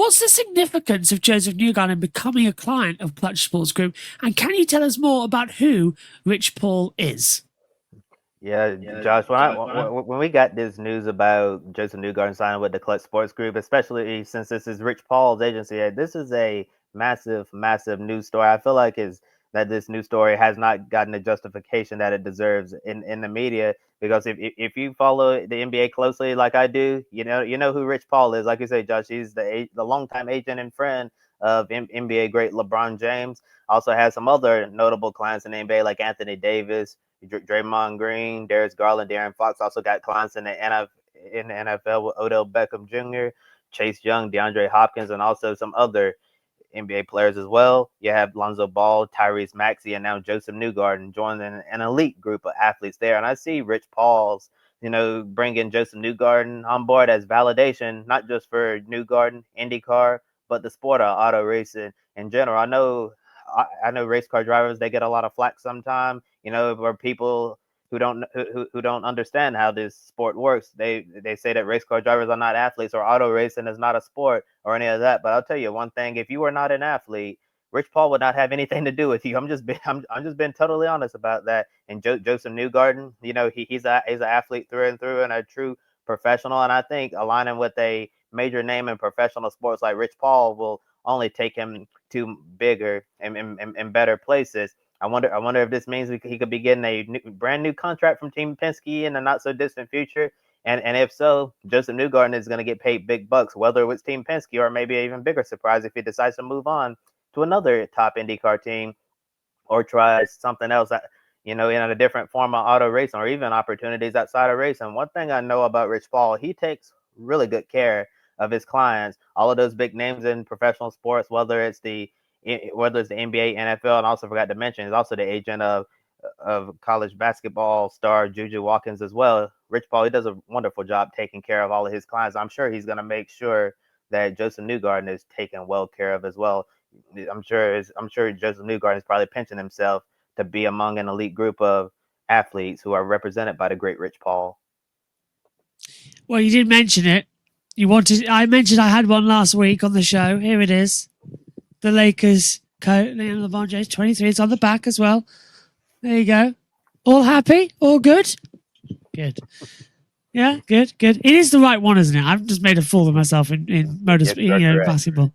What's the significance of Josef Newgarden becoming a client of Klutch Sports Group? And can you tell us more about who Rich Paul is? Yeah, Josh, when we got this news about Joseph Newgarden signing with the Klutch Sports Group, especially since this is Rich Paul's agency, this is a massive, massive news story. I feel like is that this news story has not gotten the justification that it deserves in the media. Because if you follow the NBA closely, like I do, you know who Rich Paul is. Like you say, Josh, he's the longtime agent and friend of NBA great LeBron James. Also has some other notable clients in the NBA like Anthony Davis, Draymond Green, Darius Garland, Darren Fox. Also got clients in the NFL with Odell Beckham Jr., Chase Young, DeAndre Hopkins, and also some other NBA players as well. You have Lonzo Ball, Tyrese Maxey, and now Joseph Newgarden joining an elite group of athletes there. And I see Rich Paul's, bringing Joseph Newgarden on board as validation, not just for Newgarden, IndyCar, but the sport of auto racing in general. I know race car drivers, they get a lot of flack sometimes, where people who don't understand how this sport works. They say that race car drivers are not athletes or auto racing is not a sport or any of that. But I'll tell you one thing: if you were not an athlete, Rich Paul would not have anything to do with you. I'm just being totally honest about that. And Joseph Newgarden, he's an athlete through and through and a true professional. And I think aligning with a major name in professional sports like Rich Paul will only take him to bigger and better places. I wonder if this means he could be getting a brand new contract from Team Penske in the not so distant future. And if so, Joseph Newgarden is going to get paid big bucks, whether it's Team Penske or maybe an even bigger surprise if he decides to move on to another top IndyCar team or try something else, in a different form of auto racing or even opportunities outside of racing. One thing I know about Rich Paul, he takes really good care of his clients. All of those big names in professional sports, whether it's the NBA, NFL, and also forgot to mention, he's also the agent of college basketball star Juju Watkins as well. Rich Paul, he does a wonderful job taking care of all of his clients. I'm sure he's going to make sure that Joseph Newgarden is taken well care of as well. I'm sure Joseph Newgarden is probably pinching himself to be among an elite group of athletes who are represented by the great Rich Paul. Well, you did mention it. I mentioned I had one last week on the show. Here it is. The Lakers coat, LeBron James, 23. It's on the back as well. There you go. All happy? All good? Good. Yeah, good. It is the right one, isn't it? I've just made a fool of myself in Yes, basketball.